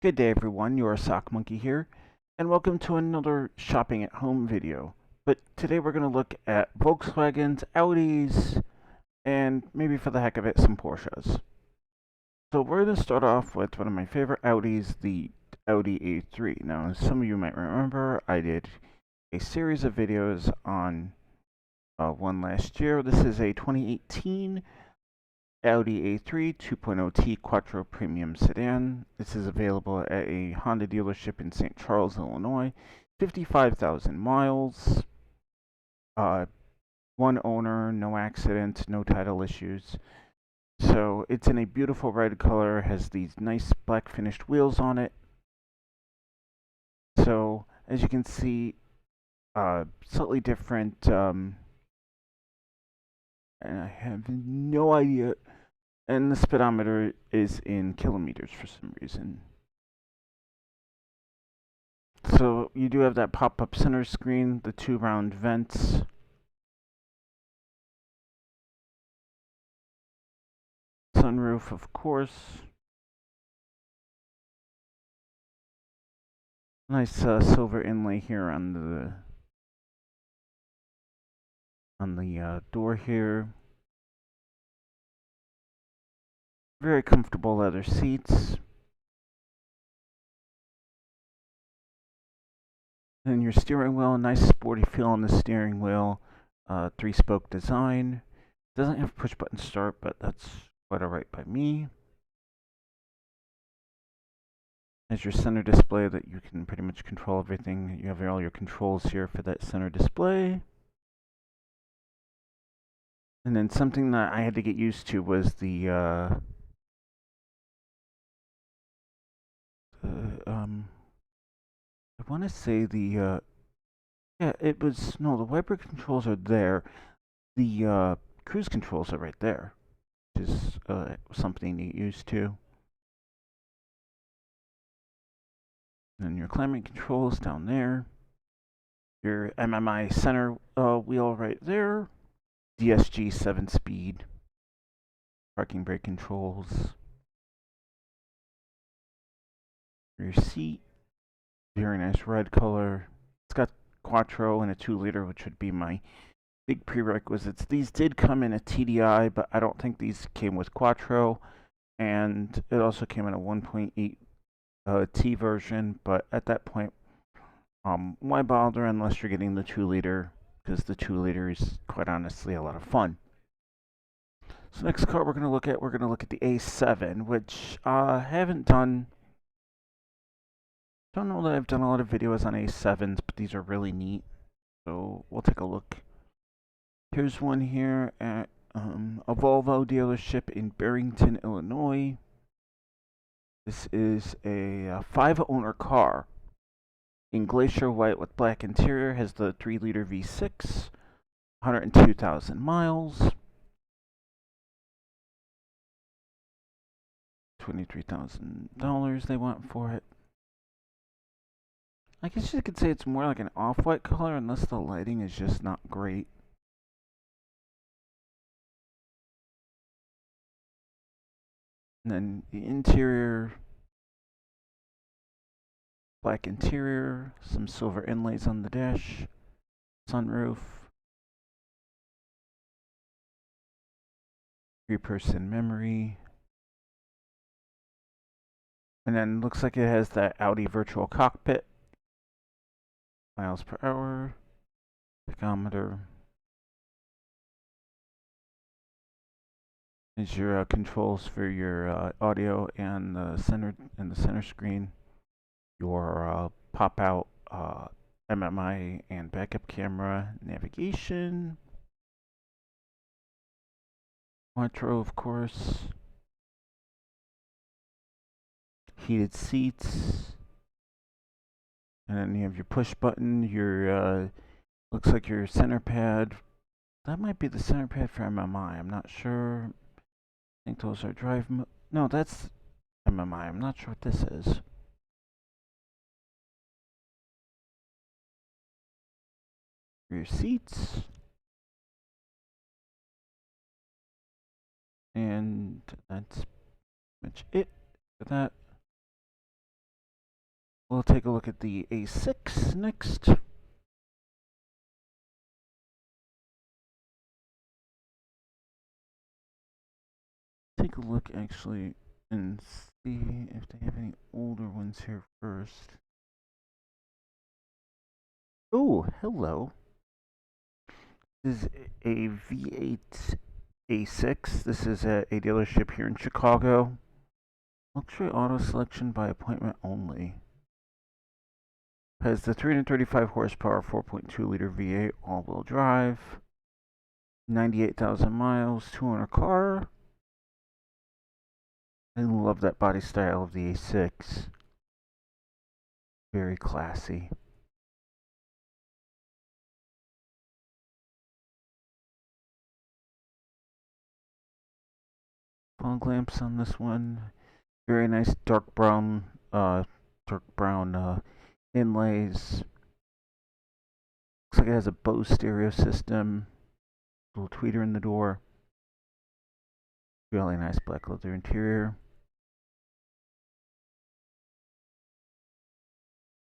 Good day everyone, your Sock Monkey here, and welcome to another shopping at home video. But today we're going to look at Volkswagens, Audis, and maybe for the heck of it, some Porsches. So we're going to start off with one of my favorite Audis, the Audi A3. Now, as some of you might remember, I did a series of videos on one last year. This is a 2018 Audi A3 2.0 T Quattro premium sedan. This is available at a Honda dealership in St. Charles, Illinois. 55,000 miles. One owner, no accidents, no title issues. So it's in a beautiful red color, has these nice black finished wheels on it. So as you can see, slightly different, and I have no idea. And the speedometer is in kilometers for some reason. So you do have that pop-up center screen, the two round vents. Sunroof, of course. Nice silver inlay here on the door here. Very comfortable leather seats. And your steering wheel, nice sporty feel on the steering wheel. 3-spoke design. Doesn't have push button start, but that's quite alright by me. Has your center display that you can pretty much control everything. You have all your controls here for that center display. And then something that I had to get used to was I want to say the wiper controls are there. The cruise controls are right there, which is something to get used to. And your climate controls down there. Your MMI center wheel right there. DSG 7-speed. Parking brake controls. Your seat. Very nice red color. It's got Quattro and a 2-liter, which would be my big prerequisites. These did come in a TDI, but I don't think these came with Quattro. And it also came in a 1.8 T version, but at that point, why bother unless you're getting the 2-liter, because the 2-liter is quite honestly a lot of fun. So next car we're going to look at the A7, which I haven't done. Don't know that I've done a lot of videos on A7s, but these are really neat. So we'll take a look. Here's one here at a Volvo dealership in Barrington, Illinois. This is a 5-owner car in glacier white with black interior. Has the 3-liter V6, 102,000 miles, $23,000 they want for it. I guess you could say it's more like an off-white color unless the lighting is just not great. And then the interior, black interior, some silver inlays on the dash, sunroof, 3-person memory. And then looks like it has that Audi virtual cockpit. Miles per hour, tachometer. Is your controls for your audio and the center screen. Your pop out MMI and backup camera, navigation, Quattro, of course, heated seats, and then you have your push button. Your looks like your center pad. That might be the center pad for MMI. I'm not sure. I think those are drive. No, that's MMI. I'm not sure what this is. Your seats. And that's much it for that. We'll take a look at the A6 next. Take a look actually and see if they have any older ones here first. Oh, hello. This is a V8 A6. This is at a dealership here in Chicago. Luxury auto selection by appointment only. Has the 335 horsepower 4.2 liter V8 all-wheel drive. 98,000 miles, 200 car. I love that body style of the A6. Very classy. Fog lamps on this one. Very nice dark brown inlays. Looks like it has a Bose stereo system. Little tweeter in the door. Really nice black leather interior.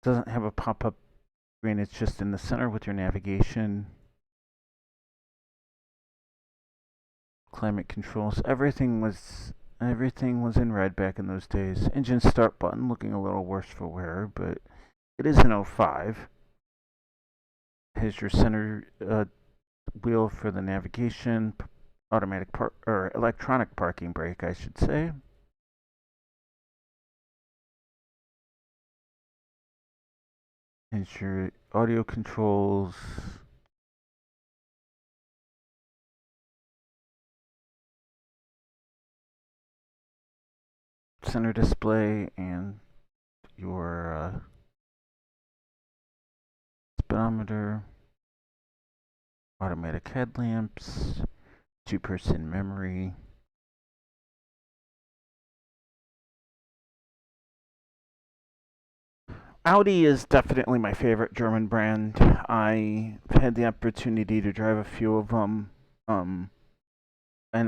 Doesn't have a pop-up screen. It's just in the center with your navigation. Climate controls. Everything was in red back in those days. Engine start button looking a little worse for wear, but it is an 05. Has your center wheel for the navigation, electronic parking brake, I should say. Has your audio controls. Center display and your speedometer, automatic headlamps, two-person memory. Audi is definitely my favorite German brand. I've had the opportunity to drive a few of them, and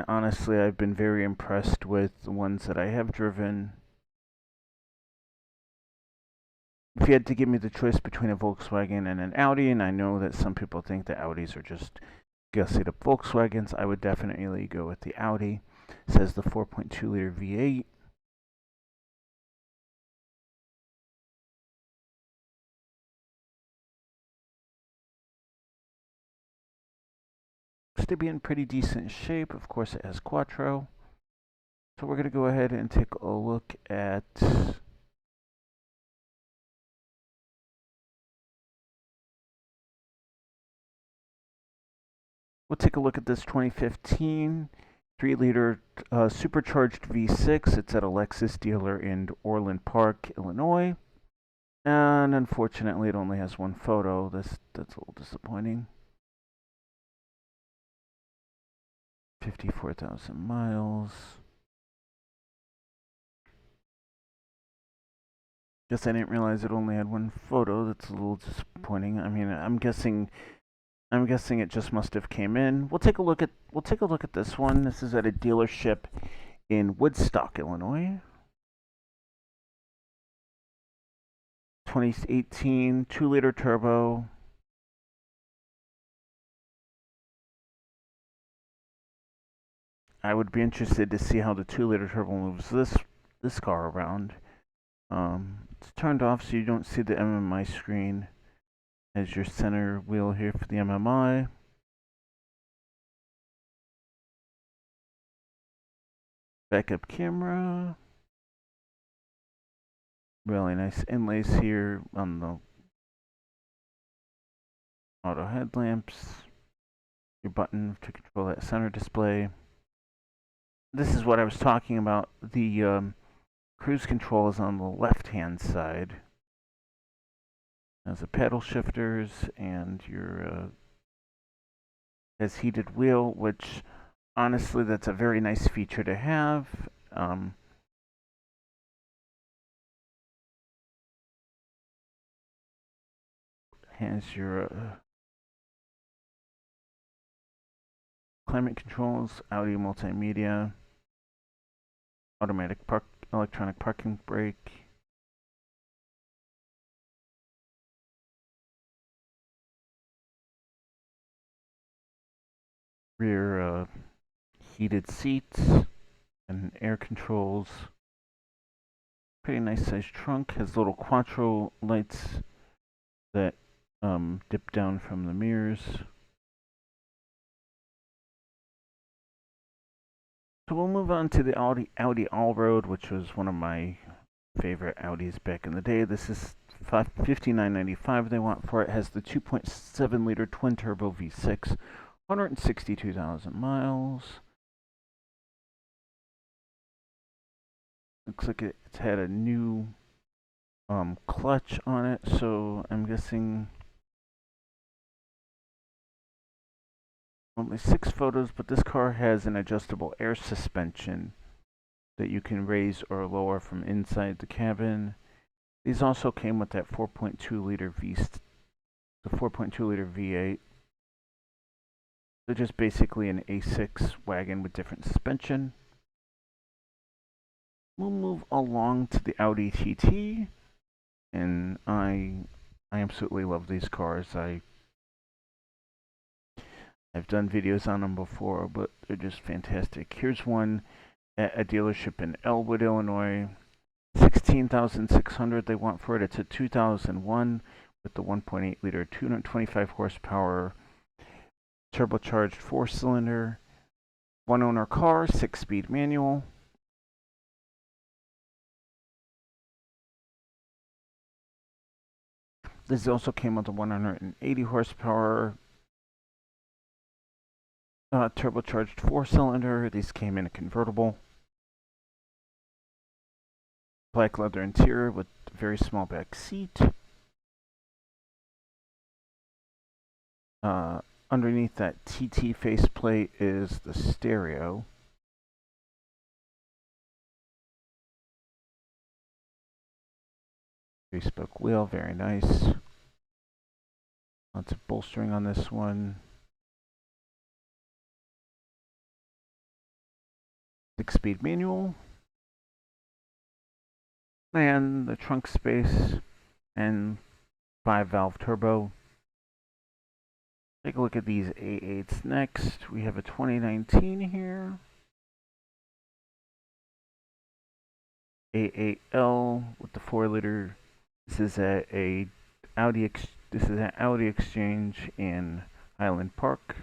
honestly, I've been very impressed with the ones that I have driven. If you had to give me the choice between a Volkswagen and an Audi, and I know that some people think that Audis are just gussied up Volkswagens, I would definitely go with the Audi. It says the 4.2 liter V8. Looks to be in pretty decent shape. Of course, it has Quattro. So we're going to go ahead and take a look at this 2015 3-liter supercharged V6. It's at a Lexus dealer in Orland Park, Illinois. And unfortunately, it only has one photo. That's a little disappointing. 54,000 miles. Guess I didn't realize it only had one photo. That's a little disappointing. I mean, I'm guessing it just must have came in. We'll take a look at this one. This is at a dealership in Woodstock, Illinois. 2018 2-liter turbo. I would be interested to see how the 2-liter turbo moves this car around. It's turned off so you don't see the MMI screen. As your center wheel here for the MMI. Backup camera. Really nice inlays here on the auto headlamps. Your button to control that center display. This is what I was talking about. The cruise control is on the left-hand side. Has the paddle shifters and your has heated wheel, which honestly that's a very nice feature to have. Has your climate controls, audio multimedia, electronic parking brake. rear heated seats and air controls. Pretty nice sized trunk. Has little Quattro lights that dip down from the mirrors. So we'll move on to the Audi Allroad, which was one of my favorite Audis back in the day. This is $59.95 they want for it. Has the 2.7 liter twin turbo V6, 162,000 miles. Looks like it's had a new clutch on it, so I'm guessing only 6 photos, but this car has an adjustable air suspension that you can raise or lower from inside the cabin. These also came with that 4.2 liter the 4.2 liter V8. They're just basically an A6 wagon with different suspension. We'll move along to the Audi Tt, and I absolutely love these cars. I've done videos on them before, but they're just fantastic. Here's one at a dealership in Elwood, Illinois. $16,600 they want for it. It's a 2001 with the 1.8 liter, 225 horsepower, turbocharged 4-cylinder, one owner car, 6-speed manual. This also came with a 180 horsepower turbocharged 4-cylinder. These came in a convertible. Black leather interior with a very small back seat. Underneath that TT faceplate is the stereo. Three-spoke wheel, very nice. Lots of bolstering on this one. 6-speed manual. And the trunk space and 5-valve turbo. Take a look at these A8s next. We have a 2019 here. A8L with the 4-liter. This is at a Audi. This is an Audi Exchange in Highland Park.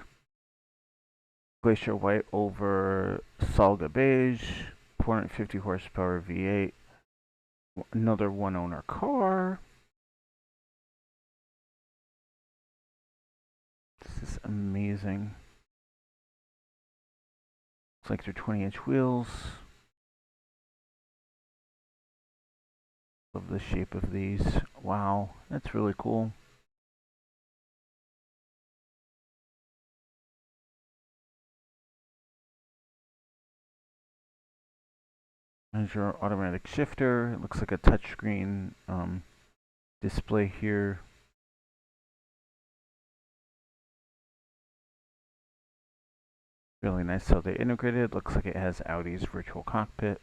Glacier white over Salga beige. 450 horsepower V8. Another one-owner car. This is amazing. Looks like they're 20-inch wheels. Love the shape of these. Wow, that's really cool. There's your automatic shifter. It looks like a touchscreen display here. Really nice how they integrated. Looks like it has Audi's virtual cockpit.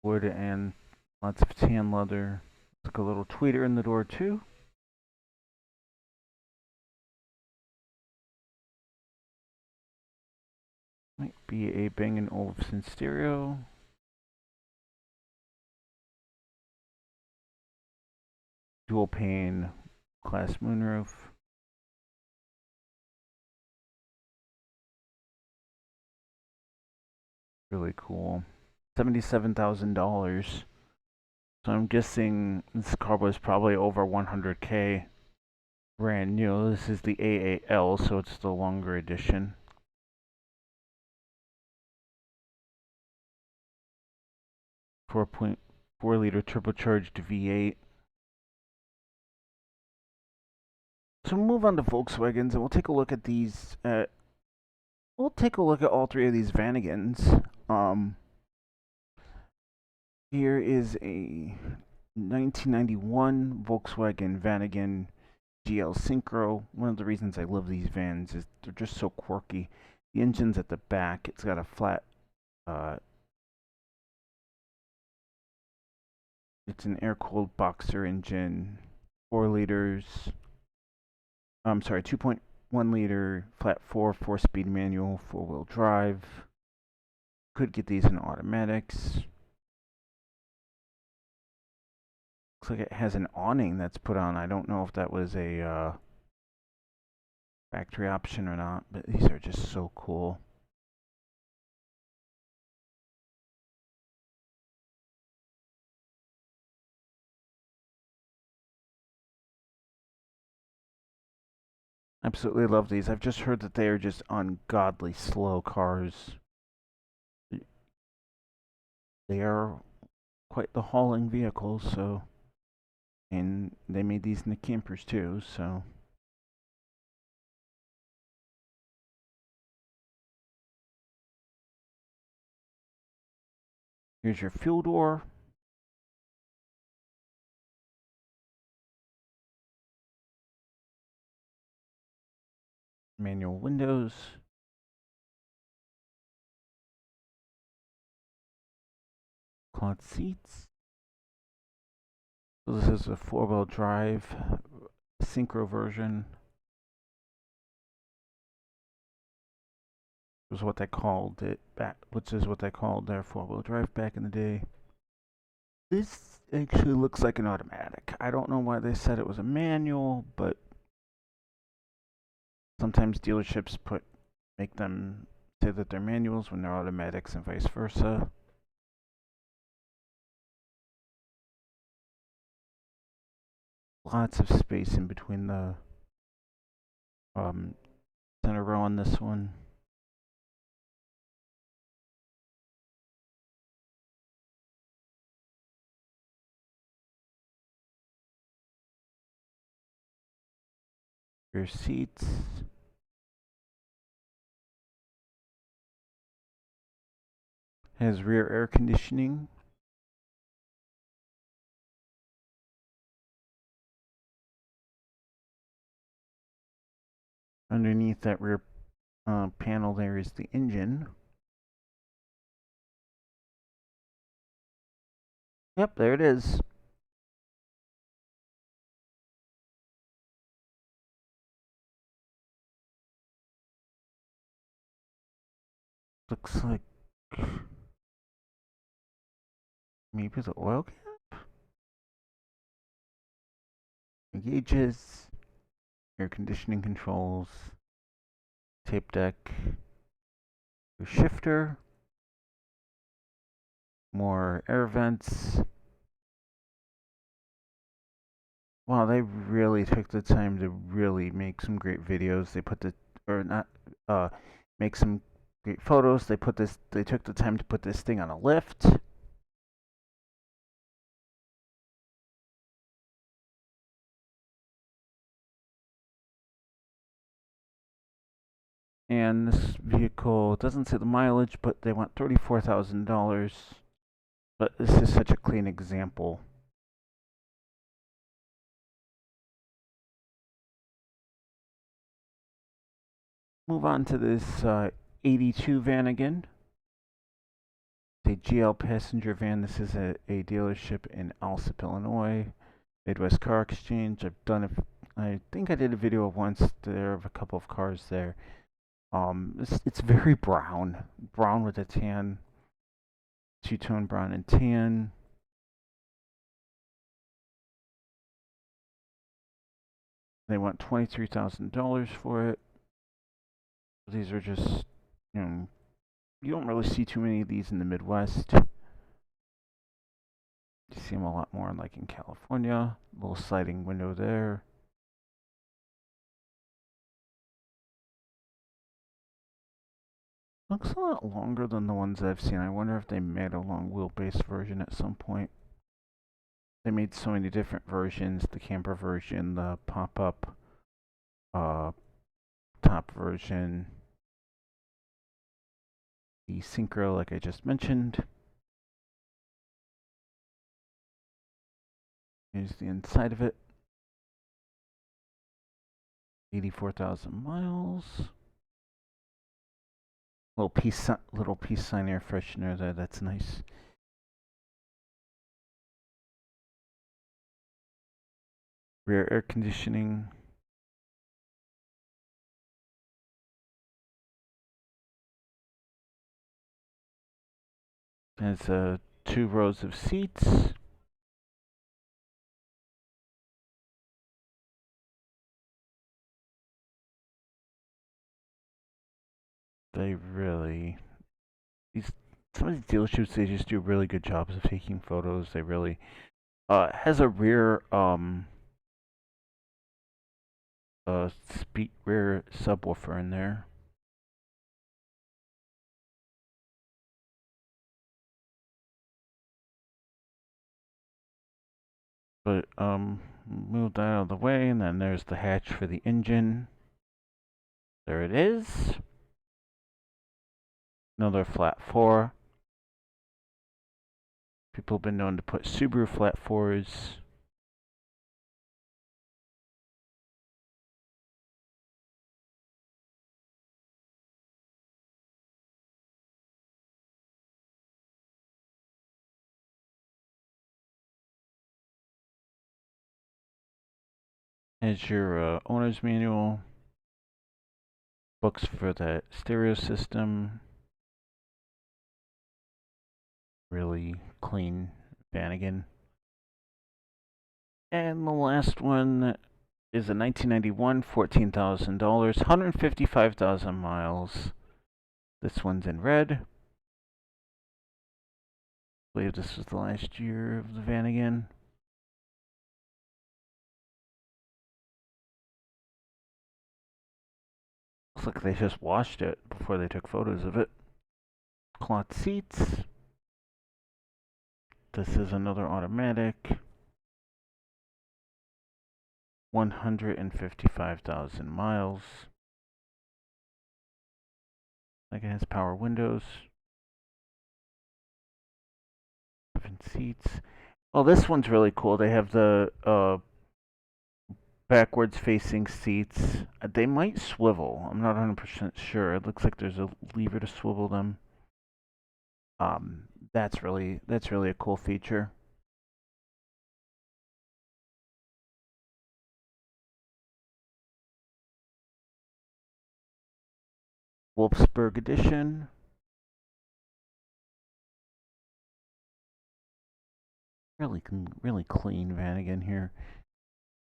Wood and lots of tan leather. Looks like a little tweeter in the door too. Might be a Bang & Olufsen stereo. Dual pane glass moonroof. Really cool. $77,000. So I'm guessing this car was probably over 100K. Brand new. This is the A8L, so it's the longer edition. 4.4 liter turbocharged V8. So we'll move on to Volkswagens, and we'll take a look at these. We'll take a look at all 3 of these Vanigans. Here is a 1991 Volkswagen Vanigan GL Synchro. One of the reasons I love these vans is they're just so quirky. The engine's at the back. It's got a flat. It's an air-cooled boxer engine, 4 liters. I'm sorry, 2.1 liter flat 4-speed manual, 4-wheel drive. Could get these in automatics. Looks like it has an awning that's put on. I don't know if that was a factory option or not, but these are just so cool. Absolutely love these. I've just heard that they are just ungodly slow cars. They are quite the hauling vehicles, so. And they made these in the campers too, so. Here's your fuel door. Manual windows. Cloth seats. So this is a 4-wheel drive Synchro version. Was what they called it back, which is what they called their 4-wheel drive back in the day. This actually looks like an automatic. I don't know why they said it was a manual, but sometimes dealerships make them say that they're manuals when they're automatics and vice versa. Lots of space in between the center row on this one. Rear seats. Has rear air conditioning. Underneath that rear panel there is the engine. Yep, there it is. Looks like maybe the oil cap? Gauges, air conditioning controls, tape deck, your shifter, more air vents. Wow, they really took the time to really make some great videos. They put make some great photos. They took the time to put this thing on a lift. And this vehicle doesn't say the mileage, but they want $34,000. But this is such a clean example. Move on to this 82 Vanigan. It's a GL passenger van. This is a dealership in Alsip, Illinois. Midwest Car Exchange. I think I did a video once there of a couple of cars there. It's very brown with a tan, two-tone brown and tan. They want $23,000 for it. These are just, you don't really see too many of these in the Midwest. You see them a lot more like in California. Little sliding window there. Looks a lot longer than the ones I've seen. I wonder if they made a long wheelbase version at some point. They made so many different versions. The camper version, the pop-up top version, the Synchro like I just mentioned. Here's the inside of it. 84,000 miles. Little peace sign air freshener there. That's nice. Rear air conditioning. There's 2 rows of seats. They really, some of these dealerships, they just do really good jobs of taking photos. They really, has a rear, rear subwoofer in there. But, move that out of the way, and then there's the hatch for the engine. There it is. Another flat 4. People have been known to put Subaru flat 4s. Here's your owner's manual. Books for that stereo system. Really clean Vanigan. And the last one is a 1991, $14,000, 155,000 miles. This one's in red. I believe this was the last year of the Vanigan. Looks like they just washed it before they took photos of it. Cloth seats. This is another automatic. 155,000 miles. Like it has power windows. 7 seats. Oh, this one's really cool. They have the backwards facing seats. They might swivel. I'm not 100% sure. It looks like there's a lever to swivel them. That's really a cool feature. Wolfsburg edition. Really clean Vanigan here.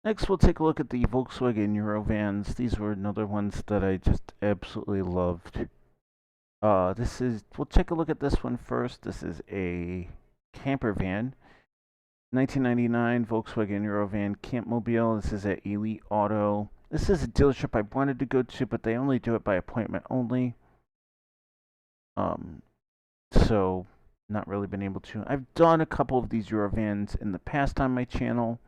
Next, we'll take a look at the Volkswagen Eurovans. These were another ones that I just absolutely loved. We'll take a look at this one first. This is a camper van. 1999 Volkswagen Eurovan Campmobile. This is at Elite Auto. This is a dealership I wanted to go to, but they only do it by appointment only. So not really been able to. I've done a couple of these Eurovans in the past on my channel.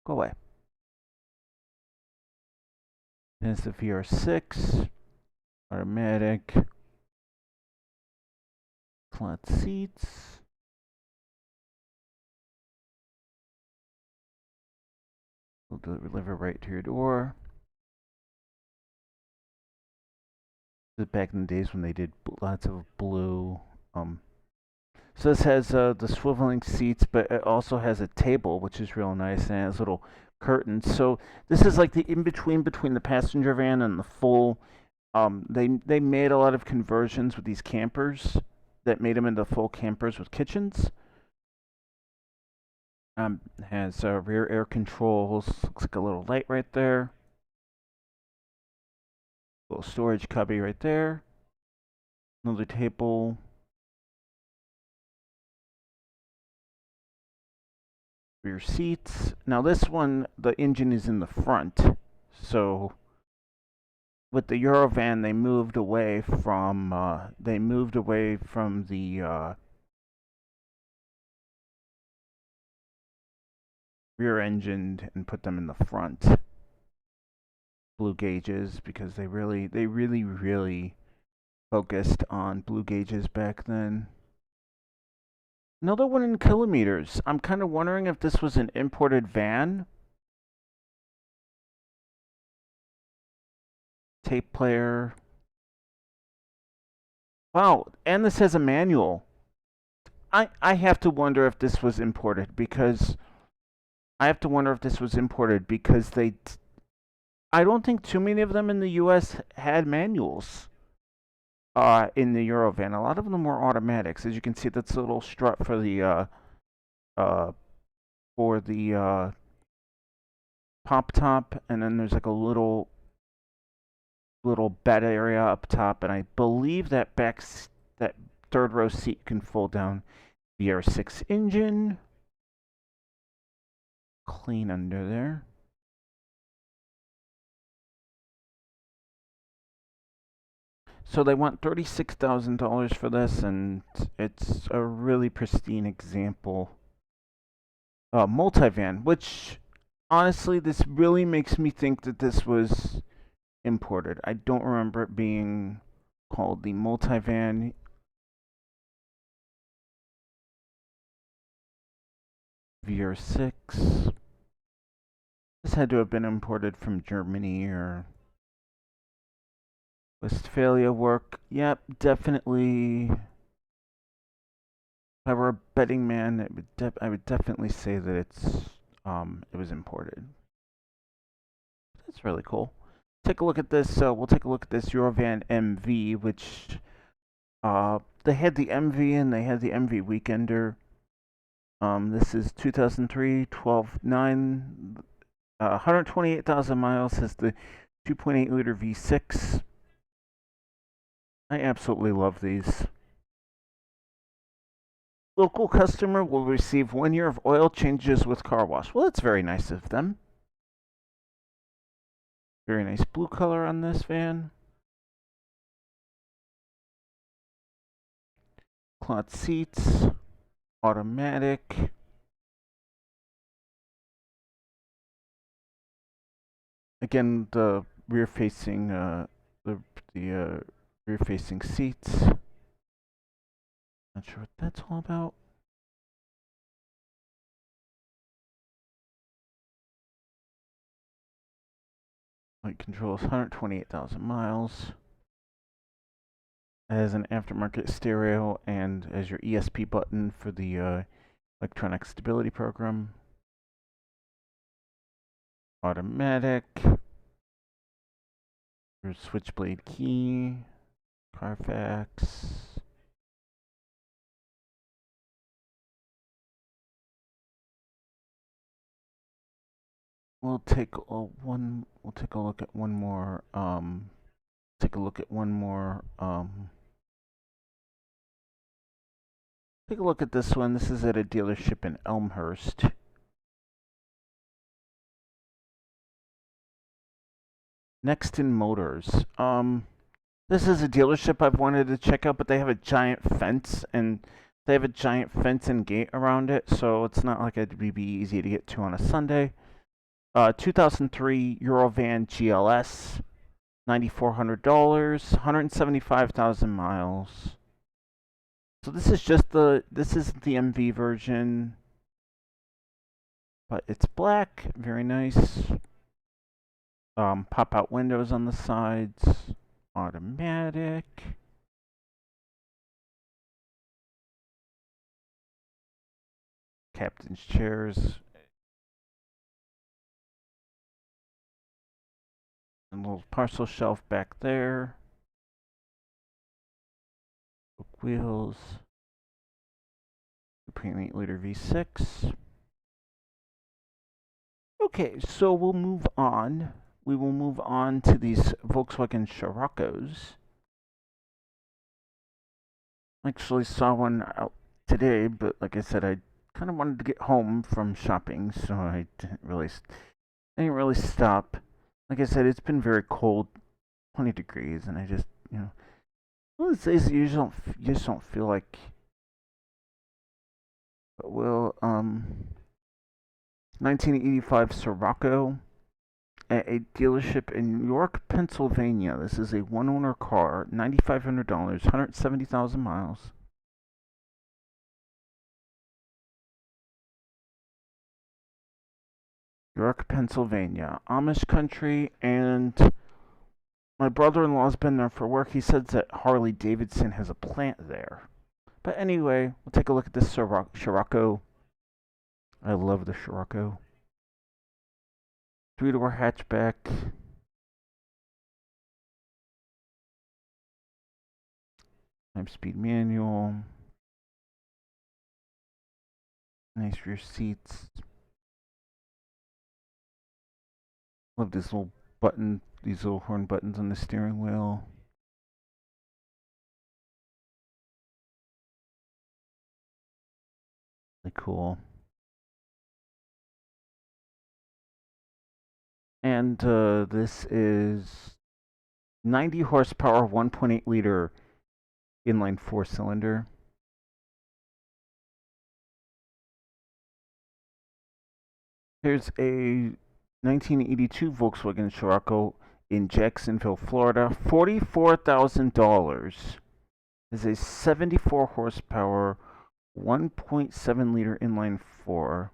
Go away. There's the VR6, automatic, flat seats. Will deliver right to your door. This is back in the days when they did lots of blue. So this has the swiveling seats, but it also has a table, which is real nice, and it has little curtains. So this is like the in-between between the passenger van and the full. They made a lot of conversions with these campers that made them into full campers with kitchens. Has rear air controls. Looks like a little light right there. Little storage cubby right there. Another table. Rear seats. Now this one, the engine is in the front. So with the Eurovan, they moved away from the rear engine and put them in the front. Blue gauges, because they really focused on blue gauges back then. Another one in kilometers. I'm kind of wondering if this was an imported van. Tape player. Wow, and this has a manual. I have to wonder if this was imported because I don't think too many of them in the US had manuals. in the Eurovan. A lot of them were automatics. As you can see, that's a little strut uh, for the pop top, and then there's like a little bed area up top, and I believe that that third row seat can fold down. VR6 engine, clean under there. So they want $36,000 for this, and it's a really pristine example. Multivan, which honestly, this really makes me think that this was imported. I don't remember it being called the multivan. VR6. This had to have been imported from Germany or Westphalia work. Yep, definitely. If I were a betting man, I would definitely say that it was imported. That's really cool. Take a look at this. We'll take a look at this Eurovan MV, which they had the MV and they had the MV Weekender. This is 2003, 12.9, 128,000 miles. Has the 2.8 liter V6. I absolutely love these. Local customer will receive 1 year of oil changes with car wash. Well, that's very nice of them. Very nice blue color on this van. Cloth seats. Automatic. Again, the rear-facing rear-facing seats. Not sure what that's all about. Light controls, 128,000 miles. It has an aftermarket stereo and as your ESP button for the electronic stability program. Automatic. Your switchblade key. Carfax. We'll take a look at one more. Take a look at one more. Take a look at this one. This is at a dealership in Elmhurst. Next in Motors. This is a dealership I've wanted to check out, but they have a giant fence and gate around it, so it's not like it'd be easy to get to on a Sunday. 2003 Eurovan GLS, $9,400, 175,000 miles. So this is the MV version, but it's black, very nice. Pop out windows on the sides, automatic. Captain's chairs. And a little parcel shelf back there. Book wheels. 2.8 liter V6. Okay, so we'll move on. We will move on to these Volkswagen Siroccos. I actually saw one out today, but like I said, I kind of wanted to get home from shopping, so I didn't really stop. Like I said, it's been very cold, 20 degrees, and I just, well, it's days you just don't feel like. But 1985 Sirocco at a dealership in York, Pennsylvania. This is a one-owner car, $9,500, 170,000 miles. York, Pennsylvania, Amish country, and my brother-in-law's been there for work. He says that Harley Davidson has a plant there. But anyway, we'll take a look at this Sirocco. I love the Sirocco. 3-door hatchback. 5-speed manual. Nice rear seats. Love this little button, these little horn buttons on the steering wheel. Really cool. And this is 90 horsepower, 1.8 liter inline 4-cylinder. Here's a 1982 Volkswagen Sirocco in Jacksonville, Florida. $44,000. Is a 74 horsepower, 1.7 liter inline 4.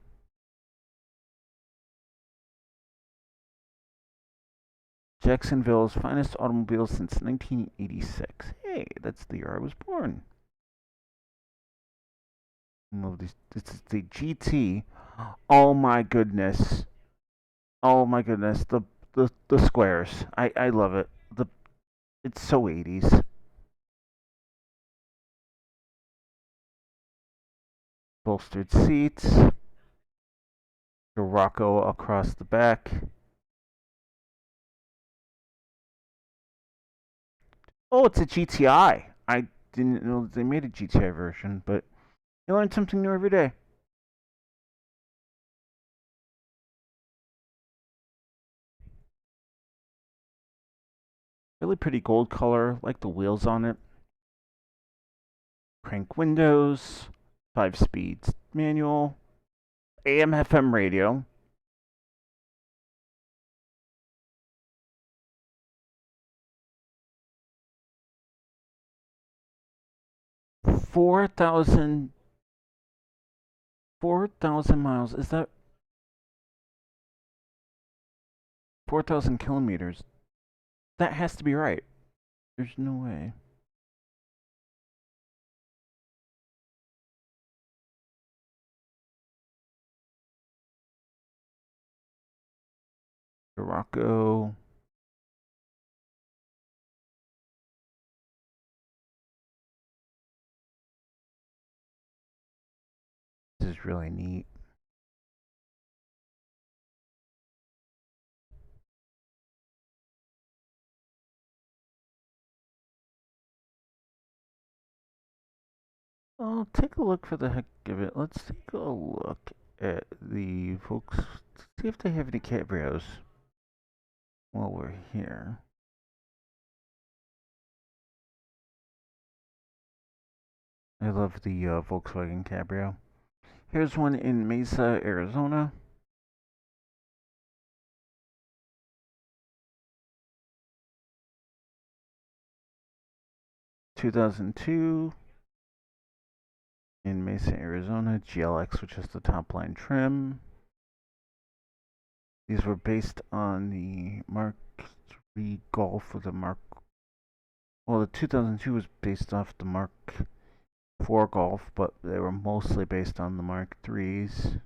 Jacksonville's finest automobile since 1986. Hey, that's the year I was born. I love these. This is the GT. Oh my goodness. Oh my goodness. The squares. I love it. It's so 80s. Bolstered seats. Sirocco across the back. Oh, it's a GTI. I didn't know they made a GTI version, but you learn something new every day. Really pretty gold color, like the wheels on it. Crank windows, 5-speed manual, AM FM radio. Four thousand miles. Is that 4,000 kilometers? That has to be right. There's no way. Sirocco. This is really neat. Oh, take a look for the heck of it. Let's take a look at the folks. See if they have any cabrios while we're here. I love the Volkswagen Cabrio. Here's one in Mesa, Arizona. (2002) in Mesa, Arizona. GLX, which is the top line trim. These were based on the Mark III Golf with the Mark. Well, the 2002 was based off the Mark IV Golf, but they were mostly based on the Mark IIIs.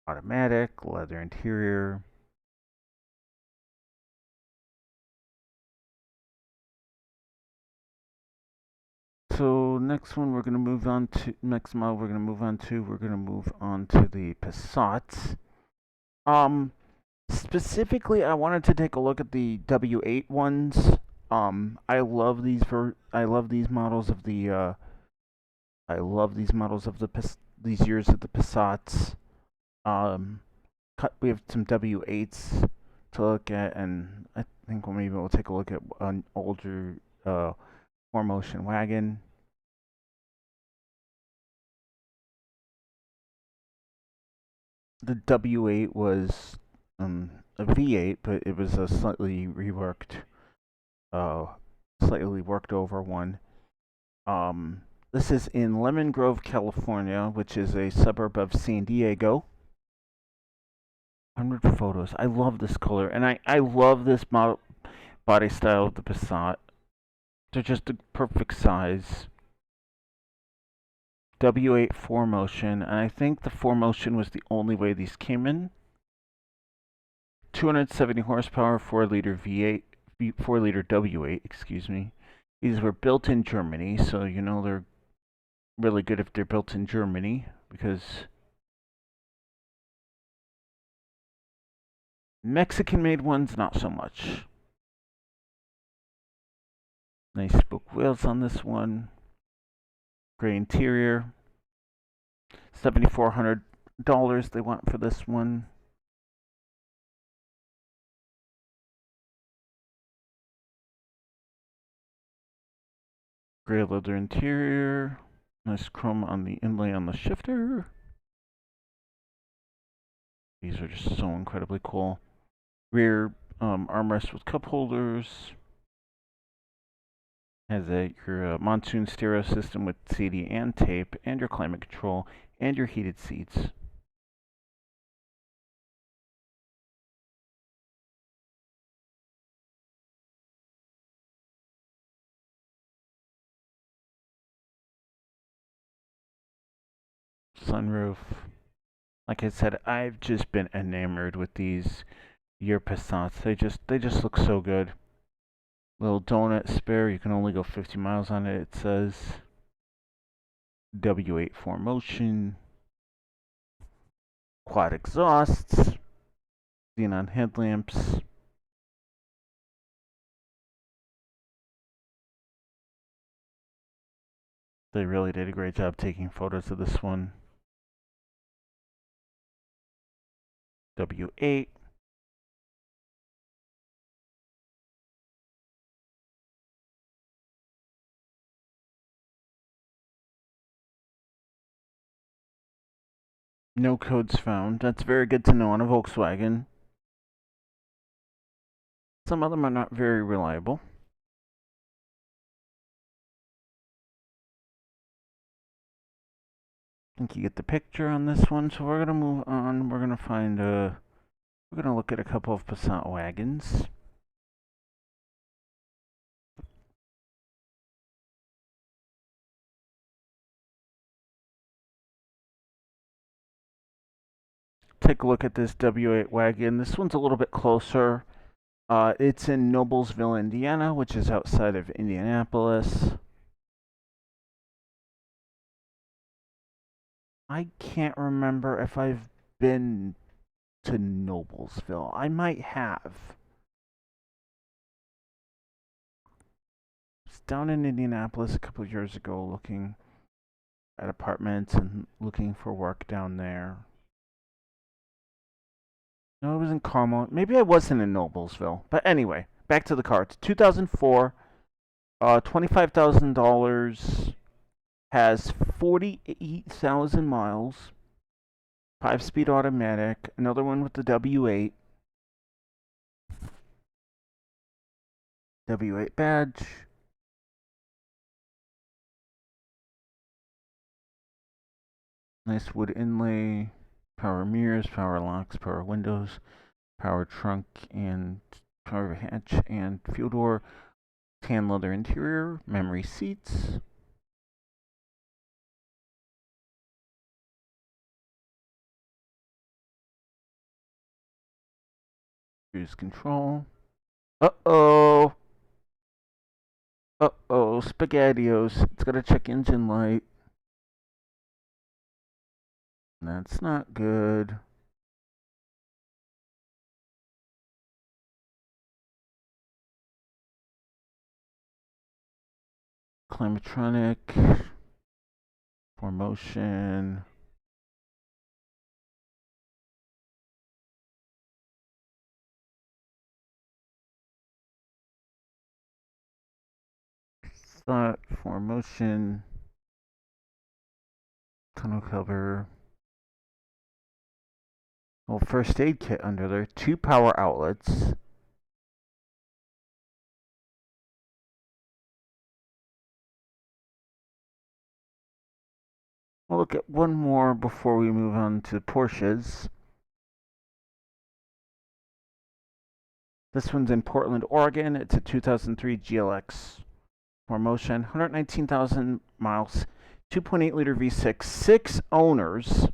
Automatic, leather interior. So next one we're going to move on to, next model we're going to move on to the Passats. Specifically, I wanted to take a look at the W8 ones. I love these models of the these years of the Passats. We have some W8s to look at, and I think maybe we'll take a look at an older 4Motion wagon. The W8 was a V8, but it was a slightly reworked, slightly worked over one. This is in Lemon Grove, California, which is a suburb of San Diego. 100 photos. I love this color, and I love this body style of the Passat. They're just the perfect size. W8 4Motion, and I think the 4Motion was the only way these came in. 270 horsepower, 4 liter V8, 4 liter W8, excuse me. These were built in Germany, so you know they're really good if they're built in Germany, because Mexican-made ones, not so much. Nice spoke wheels on this one. Gray interior. $7,400 they want for this one. Gray leather interior. Nice chrome on the inlay on the shifter. These are just so incredibly cool. Rear armrest with cup holders. Has your monsoon stereo system with CD and tape, and your climate control, and your heated seats. Sunroof. Like I said, I've just been enamored with these year Passats. They just look so good. Little donut spare. You can only go 50 miles on it. It says W8 4Motion. Quad exhausts. Xenon headlamps. They really did a great job taking photos of this one. W8. No codes found. That's very good to know on a Volkswagen. Some of them are not very reliable. I think you get the picture on this one. So we're gonna move on. We're gonna find we're gonna look at a couple of Passat wagons. Take a look at this W8 wagon. This one's a little bit closer. It's in Noblesville, Indiana, which is outside of Indianapolis. I can't remember if I've been to Noblesville. I might have. I was down in Indianapolis a couple of years ago looking at apartments and looking for work down there. No, it was in Carmel. Maybe I wasn't in Noblesville. But anyway, back to the car. It's 2004. $25,000. Has 48,000 miles. 5-speed automatic. Another one with the W8. W8 badge. Nice wood inlay. Power mirrors, power locks, power windows, power trunk and power hatch and fuel door. Tan leather interior. Memory seats. Cruise control. Uh-oh. Uh-oh. SpaghettiOs. It's got a check engine light. That's not good. Climatronic. 4Motion. Thought. 4Motion. Tonneau cover. Well, first aid kit under there. 2 power outlets. We'll look at one more before we move on to Porsches. This one's in Portland, Oregon. It's a 2003 GLX 4Motion. 119,000 miles. 2.8 liter V6. 6 owners.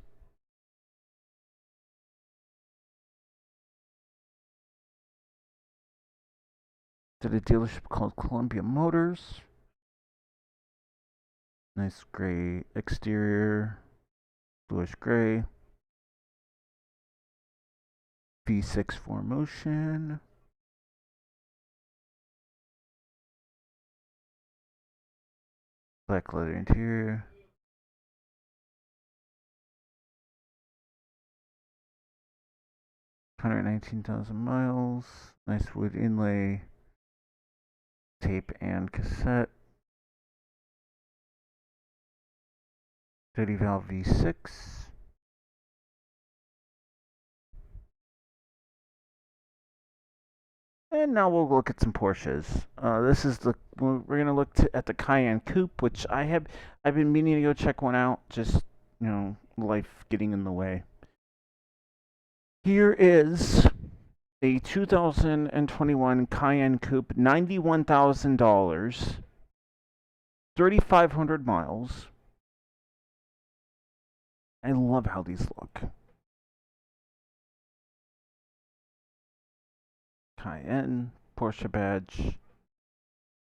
At a dealership called Columbia Motors. Nice gray exterior, bluish gray. V6 4Motion. Black leather interior. $119,000 miles. Nice wood inlay. Tape and cassette. 30 valve V6. And now we'll look at some Porsches. We're gonna look at the Cayenne Coop, which I've been meaning to go check one out. Just life getting in the way. Here is a 2021 Cayenne Coop, $91,000, 3,500 miles. I love how these look. Cayenne, Porsche badge,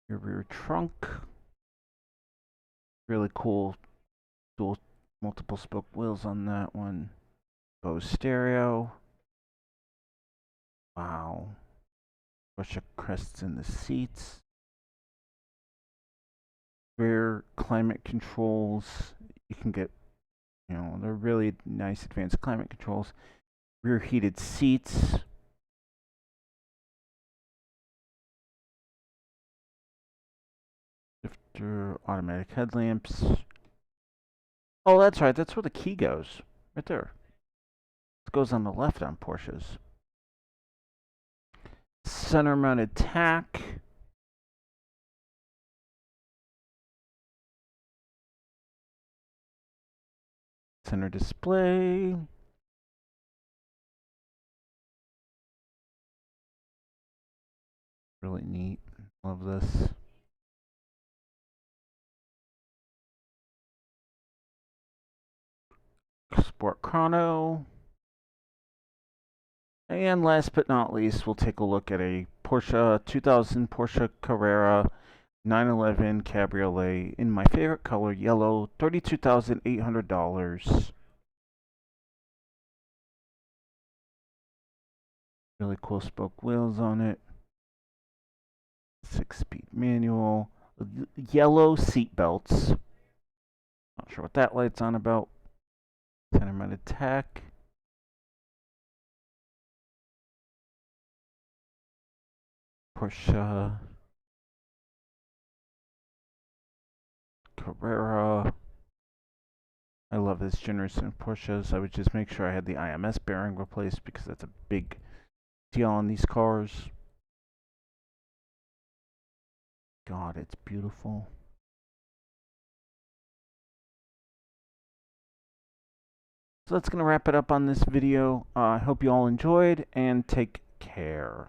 your rear trunk. Really cool dual multiple spoke wheels on that one. Bose stereo. Wow. Porsche crests in the seats. Rear climate controls. You can get, they're really nice advanced climate controls. Rear heated seats. Shifter, automatic headlamps. Oh, that's right. That's where the key goes. Right there. It goes on the left on Porsches. Center mounted tack. Center display. Really neat. Love this. Sport chrono. And last but not least, we'll take a look at a Porsche 2000 Porsche Carrera 911 Cabriolet in my favorite color, yellow, $32,800. Really cool spoke wheels on it. 6-speed manual. Yellow seat belts. Not sure what that light's on about. Center mounted tack. Porsche Carrera. I love this generation of Porsches. I would just make sure I had the IMS bearing replaced because that's a big deal on these cars. God, it's beautiful. So that's going to wrap it up on this video. I hope you all enjoyed and take care.